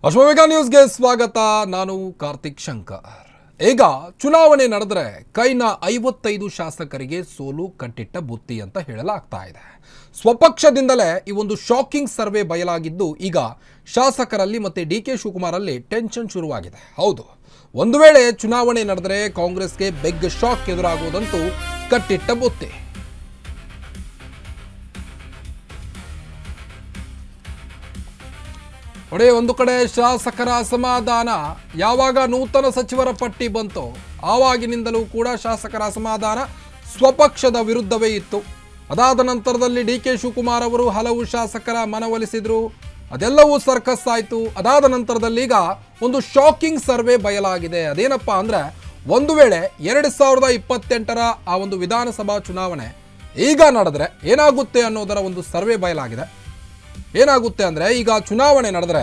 ಅಶ್ವವೇಗ ನ್ಯೂಸ್ಗೆ ಸ್ವಾಗತ. ನಾನು ಕಾರ್ತಿಕ್ ಶಂಕರ್. ಈಗ ಚುನಾವಣೆ ನಡೆದರೆ ಕೈನ 55 ಶಾಸಕರಿಗೆ ಸೋಲು ಕಟ್ಟಿಟ್ಟ ಬುತ್ತಿ ಅಂತ ಹೇಳಲಾಗ್ತಾ ಇದೆ. ಸ್ವಪಕ್ಷದಿಂದಲೇ ಈ ಒಂದು ಶಾಕಿಂಗ್ ಸರ್ವೆ ಬಯಲಾಗಿದ್ದು ಈಗ ಶಾಸಕರಲ್ಲಿ ಮತ್ತೆ ಡಿ.ಕೆ. ಶಿವಕುಮಾರ್ ಅಲ್ಲಿ ಟೆನ್ಷನ್ ಶುರುವಾಗಿದೆ. ಹೌದು, ಒಂದು ವೇಳೆ ಚುನಾವಣೆ ನಡೆದರೆ ಕಾಂಗ್ರೆಸ್ಗೆ ಬಿಗ್ ಶಾಕ್ ಎದುರಾಗುವುದಂತೂ ಕಟ್ಟಿಟ್ಟ ಬುತ್ತಿ. ನೋಡಿ, ಒಂದು ಕಡೆ ಶಾಸಕರ ಅಸಮಾಧಾನ. ಯಾವಾಗ ನೂತನ ಸಚಿವರ ಪಟ್ಟಿ ಬಂತೋ ಆವಾಗಿನಿಂದಲೂ ಕೂಡ ಶಾಸಕರ ಅಸಮಾಧಾನ ಸ್ವಪಕ್ಷದ ವಿರುದ್ಧವೇ ಇತ್ತು. ಅದಾದ ನಂತರದಲ್ಲಿ ಡಿ.ಕೆ. ಶಿವಕುಮಾರ್ ಅವರು ಹಲವು ಶಾಸಕರ ಮನವೊಲಿಸಿದ್ರು, ಅದೆಲ್ಲವೂ ಸರ್ಕಸ್ ಆಯಿತು. ಅದಾದ ನಂತರದಲ್ಲಿ ಈಗ ಒಂದು ಶಾಕಿಂಗ್ ಸರ್ವೆ ಬಯಲಾಗಿದೆ. ಅದೇನಪ್ಪ ಅಂದರೆ, ಒಂದು ವೇಳೆ 2028ರ ಆ ಒಂದು ವಿಧಾನಸಭಾ ಚುನಾವಣೆ ಈಗ ನಡೆದ್ರೆ ಏನಾಗುತ್ತೆ ಅನ್ನೋದರ ಒಂದು ಸರ್ವೆ ಬಯಲಾಗಿದೆ. ಏನಾಗುತ್ತೆ ಅಂದರೆ, ಈಗ ಚುನಾವಣೆ ನಡೆದರೆ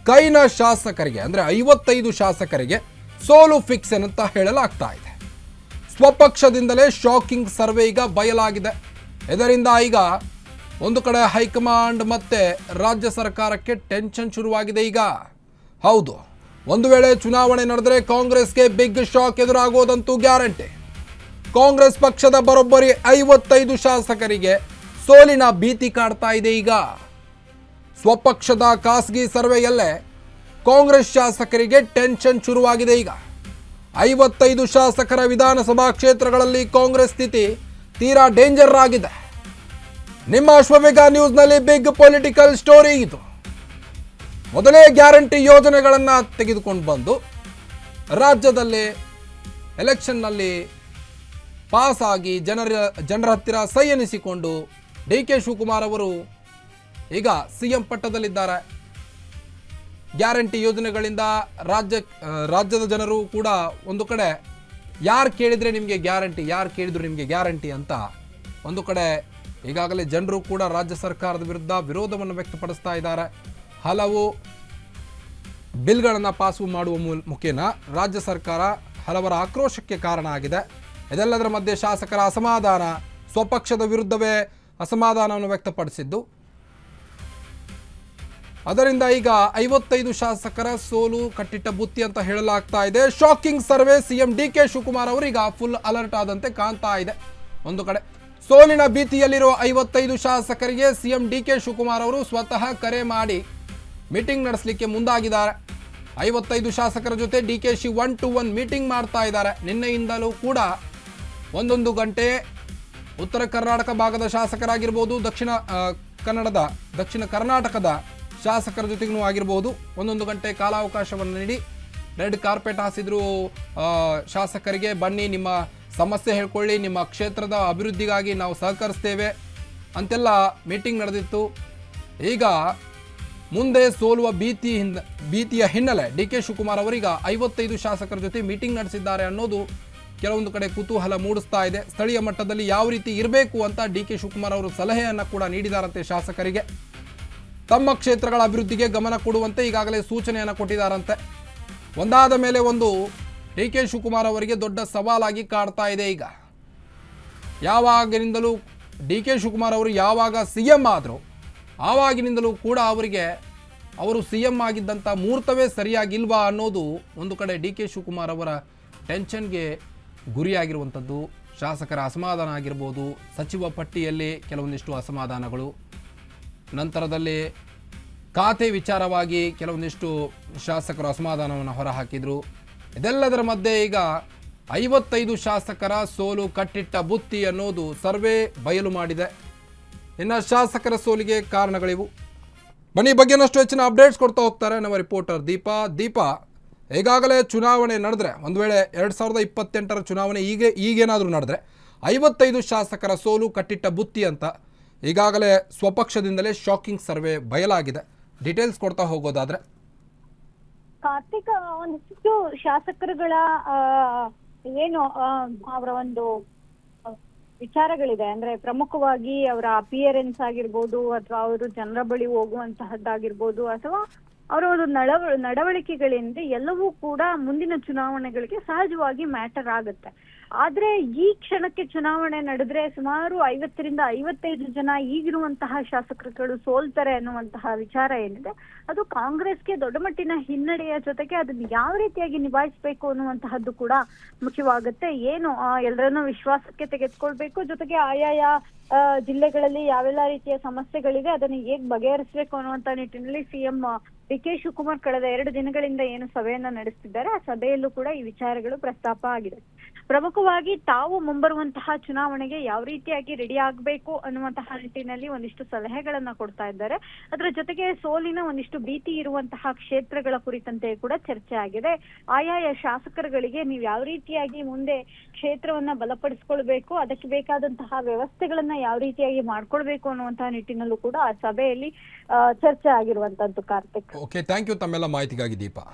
ಕೈನ ಶಾಸಕರಿಗೆ ಅಂದರೆ 55 ಶಾಸಕರಿಗೆ ಸೋಲು ಫಿಕ್ಸ್ ಅಂತ ಹೇಳಲಾಗ್ತಾ ಇದೆ. ಸ್ವಪಕ್ಷದಿಂದಲೇ ಶಾಕಿಂಗ್ ಸರ್ವೆ ಈಗ ಬಯಲಾಗಿದೆ. ಇದರಿಂದ ಈಗ ಒಂದು ಕಡೆ ಹೈಕಮಾಂಡ್ ಮತ್ತೆ ರಾಜ್ಯ ಸರ್ಕಾರಕ್ಕೆ ಟೆನ್ಷನ್ ಶುರುವಾಗಿದೆ. ಈಗ ಹೌದು, ಒಂದು ವೇಳೆ ಚುನಾವಣೆ ನಡೆದರೆ ಕಾಂಗ್ರೆಸ್ಗೆ ಬಿಗ್ ಶಾಕ್ ಎದುರಾಗೋದಂತೂ ಗ್ಯಾರಂಟಿ. ಕಾಂಗ್ರೆಸ್ ಪಕ್ಷದ ಬರೋಬ್ಬರಿ 55 ಶಾಸಕರಿಗೆ ಸೋಲಿನ ಭೀತಿ ಕಾಡ್ತಾ ಇದೆ. ಈಗ ಸ್ವಪಕ್ಷದ ಖಾಸಗಿ ಸರ್ವೆಯಲ್ಲೇ ಕಾಂಗ್ರೆಸ್ ಶಾಸಕರಿಗೆ ಟೆನ್ಷನ್ ಶುರುವಾಗಿದೆ. ಈಗ 55 ಶಾಸಕರ ವಿಧಾನಸಭಾ ಕ್ಷೇತ್ರಗಳಲ್ಲಿ ಕಾಂಗ್ರೆಸ್ ಸ್ಥಿತಿ ತೀರಾ ಡೇಂಜರ್ ಆಗಿದೆ. ನಿಮ್ಮ ಅಶ್ವವೇಗ ನ್ಯೂಸ್ನಲ್ಲಿ ಬಿಗ್ ಪೊಲಿಟಿಕಲ್ ಸ್ಟೋರಿ ಇದು. ಮೊದಲೇ ಗ್ಯಾರಂಟಿ ಯೋಜನೆಗಳನ್ನು ತೆಗೆದುಕೊಂಡು ಬಂದು ರಾಜ್ಯದಲ್ಲಿ ಎಲೆಕ್ಷನ್ನಲ್ಲಿ ಪಾಸ್ ಆಗಿ ಜನರ ಹತ್ತಿರ ಸೈ ಎನಿಸಿಕೊಂಡು ಡಿ.ಕೆ. ಶಿವಕುಮಾರ್ ಅವರು ಈಗ ಸಿಎಂ ಪಟ್ಟದಲ್ಲಿದ್ದಾರೆ. ಗ್ಯಾರಂಟಿ ಯೋಜನೆಗಳಿಂದ ರಾಜ್ಯದ ಜನರು ಕೂಡ ಒಂದು ಕಡೆ ಯಾರು ಕೇಳಿದರೆ ನಿಮಗೆ ಗ್ಯಾರಂಟಿ, ಯಾರು ಕೇಳಿದ್ರು ನಿಮಗೆ ಗ್ಯಾರಂಟಿ ಅಂತ ಒಂದು ಕಡೆ ಈಗಾಗಲೇ ಜನರು ಕೂಡ ರಾಜ್ಯ ಸರ್ಕಾರದ ವಿರುದ್ಧ ವಿರೋಧವನ್ನು ವ್ಯಕ್ತಪಡಿಸ್ತಾ ಇದ್ದಾರೆ. ಹಲವು ಬಿಲ್ಗಳನ್ನು ಪಾಸು ಮಾಡುವ ಮುಖೇನ ರಾಜ್ಯ ಸರ್ಕಾರ ಹಲವರ ಆಕ್ರೋಶಕ್ಕೆ ಕಾರಣ ಆಗಿದೆ. ಇದೆಲ್ಲದರ ಮಧ್ಯೆ ಶಾಸಕರ ಅಸಮಾಧಾನ, ಸ್ವಪಕ್ಷದ ವಿರುದ್ಧವೇ ಅಸಮಾಧಾನವನ್ನು ವ್ಯಕ್ತಪಡಿಸಿದ್ದು, ಅದರಿಂದ ಈಗ 55 ಶಾಸಕರ ಸೋಲು ಕಟ್ಟಿಟ್ಟ ಬುತ್ತಿ ಅಂತ ಹೇಳಲಾಗ್ತಾ ಇದೆ. Shocking survey CM DK. Shivakumar ಅವರು ಈಗ ಫುಲ್ ಅಲರ್ಟ್ ಆದಂತೆ ಕಾಣ್ತಾ ಇದೆ. ಒಂದು ಕಡೆ ಸೋಲಿನ ಭೀತಿಯಲ್ಲಿರುವ 55 ಶಾಸಕರಿಗೆ ಸಿಎಂ ಡಿ.ಕೆ. ಶಿವಕುಮಾರ್ ಅವರು ಸ್ವತಃ ಕರೆ ಮಾಡಿ ಮೀಟಿಂಗ್ ನಡೆಸಲಿಕ್ಕೆ ಮುಂದಾಗಿದ್ದಾರೆ. 55 ಶಾಸಕರ ಜೊತೆ ಡಿ.ಕೆ. 1-to-1 ಮೀಟಿಂಗ್ ಮಾಡ್ತಾ ಇದ್ದಾರೆ. ನಿನ್ನೆಯಿಂದಲೂ ಕೂಡ 1 ಗಂಟೆ ಉತ್ತರ ಕರ್ನಾಟಕ ಭಾಗದ ಶಾಸಕರಾಗಿರ್ಬೋದು, ದಕ್ಷಿಣ ಕರ್ನಾಟಕದ ಶಾಸಕರ ಜೊತೆಗೂ ಆಗಿರ್ಬೋದು 1 ಗಂಟೆ ಕಾಲಾವಕಾಶವನ್ನು ನೀಡಿ ರೆಡ್ ಕಾರ್ಪೆಟ್ ಹಾಸಿದ್ರು. ಶಾಸಕರಿಗೆ ಬನ್ನಿ, ನಿಮ್ಮ ಸಮಸ್ಯೆ ಹೇಳ್ಕೊಳ್ಳಿ, ನಿಮ್ಮ ಕ್ಷೇತ್ರದ ಅಭಿವೃದ್ಧಿಗಾಗಿ ನಾವು ಸಹಕರಿಸ್ತೇವೆ ಅಂತೆಲ್ಲ ಮೀಟಿಂಗ್ ನಡೆದಿತ್ತು. ಈಗ ಮುಂದೆ ಸೋಲುವ ಭೀತಿಯ ಹಿನ್ನೆಲೆ ಡಿ.ಕೆ. ಶಿವಕುಮಾರ್ ಅವರೀಗ 55 ಶಾಸಕರ ಜೊತೆ ಮೀಟಿಂಗ್ ನಡೆಸಿದ್ದಾರೆ ಅನ್ನೋದು ಕೆಲವೊಂದು ಕಡೆ ಕುತೂಹಲ ಮೂಡಿಸ್ತಾ ಇದೆ. ಸ್ಥಳೀಯ ಮಟ್ಟದಲ್ಲಿ ಯಾವ ರೀತಿ ಇರಬೇಕು ಅಂತ ಡಿ.ಕೆ. ಶಿವಕುಮಾರ್ ಅವರು ಸಲಹೆಯನ್ನು ಕೂಡ ನೀಡಿದಾರಂತೆ. ಶಾಸಕರಿಗೆ ತಮ್ಮ ಕ್ಷೇತ್ರಗಳ ಅಭಿವೃದ್ಧಿಗೆ ಗಮನ ಕೊಡುವಂತೆ ಈಗಾಗಲೇ ಸೂಚನೆಯನ್ನು ಕೊಟ್ಟಿದ್ದಾರಂತೆ. ಒಂದಾದ ಮೇಲೆ ಒಂದು ಡಿ.ಕೆ. ಶಿವಕುಮಾರ್ ಅವರಿಗೆ ದೊಡ್ಡ ಸವಾಲಾಗಿ ಕಾಡ್ತಾ ಇದೆ. ಈಗ ಯಾವಾಗಿನಿಂದಲೂ ಡಿ.ಕೆ. ಶಿವಕುಮಾರ್ ಅವರು ಯಾವಾಗ ಸಿಎಂ ಆದರೂ ಆವಾಗಿನಿಂದಲೂ ಕೂಡ ಅವರು ಸಿಎಂ ಆಗಿದ್ದಂಥ ಮುಹೂರ್ತವೇ ಸರಿಯಾಗಿಲ್ವಾ ಅನ್ನೋದು ಒಂದು ಕಡೆ ಡಿ.ಕೆ. ಶಿವಕುಮಾರ್ ಅವರ ಟೆನ್ಷನ್ಗೆ ಗುರಿಯಾಗಿರುವಂಥದ್ದು. ಶಾಸಕರ ಅಸಮಾಧಾನ ಆಗಿರ್ಬೋದು, ಸಚಿವ ಪಟ್ಟಿಯಲ್ಲಿ ಕೆಲವೊಂದಿಷ್ಟು ಅಸಮಾಧಾನಗಳು, ನಂತರದಲ್ಲಿ ಖಾತೆ ವಿಚಾರವಾಗಿ ಕೆಲವೊಂದಿಷ್ಟು ಶಾಸಕರು ಅಸಮಾಧಾನವನ್ನು ಹೊರಹಾಕಿದರು. ಇದೆಲ್ಲದರ ಮಧ್ಯೆ ಈಗ 55 ಶಾಸಕರ ಸೋಲು ಕಟ್ಟಿಟ್ಟ ಬುತ್ತಿ ಅನ್ನೋದು ಸರ್ವೆ ಬಯಲು ಮಾಡಿದೆ. ಇನ್ನು ಶಾಸಕರ ಸೋಲಿಗೆ ಕಾರಣಗಳಿವು. ಬನ್ನಿ, ಬಗ್ಗೆನಷ್ಟು ಹೆಚ್ಚಿನ ಅಪ್ಡೇಟ್ಸ್ ಕೊಡ್ತಾ ಹೋಗ್ತಾರೆ ನಮ್ಮ ರಿಪೋರ್ಟರ್ ದೀಪಾ. ಈಗಾಗಲೇ ಚುನಾವಣೆ ನಡೆದ್ರೆ, ಒಂದು ವೇಳೆ 2028ರ ಚುನಾವಣೆ ಈಗೇನಾದರೂ ನಡೆದ್ರೆ 55 ಶಾಸಕರ ಸೋಲು ಕಟ್ಟಿಟ್ಟ ಬುತ್ತಿ ಅಂತ ಈಗಾಗಲೇ ಸ್ವಪಕ್ಷದಿಂದಲೇ ಶಾಕಿಂಗ್ ಸರ್ವೆ ಬಯಲಾಗಿದೆ. ಡೀಟೇಲ್ಸ್ ಕೊಡ್ತಾ ಹೋಗೋದಾದ್ರೆ, ಕಾರ್ತಿಕ್, ಒಂದಿಷ್ಟು ಶಾಸಕರುಗಳ ಏನು ಅವರ ಒಂದು ವಿಚಾರಗಳಿದೆ. ಅಂದ್ರೆ ಪ್ರಮುಖವಾಗಿ ಅವರ ಅಪಿಯರೆನ್ಸ್ ಆಗಿರ್ಬೋದು, ಅಥವಾ ಅವರು ಜನರ ಬಳಿ ಹೋಗುವಂತಹದ್ದಾಗಿರ್ಬೋದು, ಅಥವಾ ಅವರ ಒಂದು ನಡವಳಿಕೆಗಳಿಂದ ಎಲ್ಲವೂ ಕೂಡ ಮುಂದಿನ ಚುನಾವಣೆಗಳಿಗೆ ಸಹಜವಾಗಿ ಮ್ಯಾಟರ್ ಆಗುತ್ತೆ. ಆದ್ರೆ ಈ ಕ್ಷಣಕ್ಕೆ ಚುನಾವಣೆ ನಡೆದ್ರೆ ಸುಮಾರು 50 ರಿಂದ 55 ಜನ ಈಗಿರುವಂತಹ ಶಾಸಕರುಗಳು ಸೋಲ್ತಾರೆ ಅನ್ನುವಂತಹ ವಿಚಾರ ಏನಿದೆ ಅದು ಕಾಂಗ್ರೆಸ್ಗೆ ದೊಡ್ಡ ಮಟ್ಟಿನ ಹಿನ್ನಡೆಯ ಜೊತೆಗೆ ಅದನ್ನ ಯಾವ ರೀತಿಯಾಗಿ ನಿಭಾಯಿಸಬೇಕು ಅನ್ನುವಂತಹದ್ದು ಕೂಡ ಮುಖ್ಯವಾಗುತ್ತೆ. ಏನು ಎಲ್ಲರನ್ನೂ ವಿಶ್ವಾಸಕ್ಕೆ ತೆಗೆದುಕೊಳ್ಬೇಕು, ಜೊತೆಗೆ ಆಯಾಯ ಜಿಲ್ಲೆಗಳಲ್ಲಿ ಯಾವೆಲ್ಲ ರೀತಿಯ ಸಮಸ್ಯೆಗಳಿದೆ ಅದನ್ನು ಹೇಗ್ ಬಗೆಹರಿಸಬೇಕು ಅನ್ನುವಂತ ನಿಟ್ಟಿನಲ್ಲಿ ಸಿಎಂ ಡಿ.ಕೆ. ಶಿವಕುಮಾರ್ ಕಳೆದ 2 ದಿನಗಳಿಂದ ಏನು ಸಭೆಯನ್ನ ನಡೆಸ್ತಿದ್ದಾರೆ ಆ ಸಭೆಯಲ್ಲೂ ಕೂಡ ಈ ವಿಚಾರಗಳು ಪ್ರಸ್ತಾಪ ಆಗಿದೆ. ಪ್ರಮುಖವಾಗಿ ತಾವು ಮುಂಬರುವಂತಹ ಚುನಾವಣೆಗೆ ಯಾವ ರೀತಿಯಾಗಿ ರೆಡಿ ಆಗ್ಬೇಕು ಅನ್ನುವಂತಹ ನಿಟ್ಟಿನಲ್ಲಿ ಒಂದಿಷ್ಟು ಸಲಹೆಗಳನ್ನ ಕೊಡ್ತಾ ಇದ್ದಾರೆ. ಅದರ ಜೊತೆಗೆ ಸೋಲಿನ ಒಂದಿಷ್ಟು ಭೀತಿ ಇರುವಂತಹ ಕ್ಷೇತ್ರಗಳ ಕುರಿತಂತೆ ಕೂಡ ಚರ್ಚೆ ಆಗಿದೆ. ಆಯಾಯ ಶಾಸಕರುಗಳಿಗೆ ನೀವು ಯಾವ ರೀತಿಯಾಗಿ ಮುಂದೆ ಕ್ಷೇತ್ರವನ್ನ ಬಲಪಡಿಸ್ಕೊಳ್ಬೇಕು, ಅದಕ್ಕೆ ಬೇಕಾದಂತಹ ವ್ಯವಸ್ಥೆಗಳನ್ನ ಯಾವ ರೀತಿಯಾಗಿ ಮಾಡ್ಕೊಳ್ಬೇಕು ಅನ್ನುವಂತಹ ನಿಟ್ಟಿನಲ್ಲೂ ಕೂಡ ಆ ಸಭೆಯಲ್ಲಿ ಚರ್ಚೆ ಆಗಿರುವಂತದ್ದು. ಕಾರ್ತಿಕ್, ಓಕೆ, ಥ್ಯಾಂಕ್ ಯು ತಮ್ಮೆಲ್ಲ ಮಾಹಿತಿಗಾಗಿ ದೀಪಾ.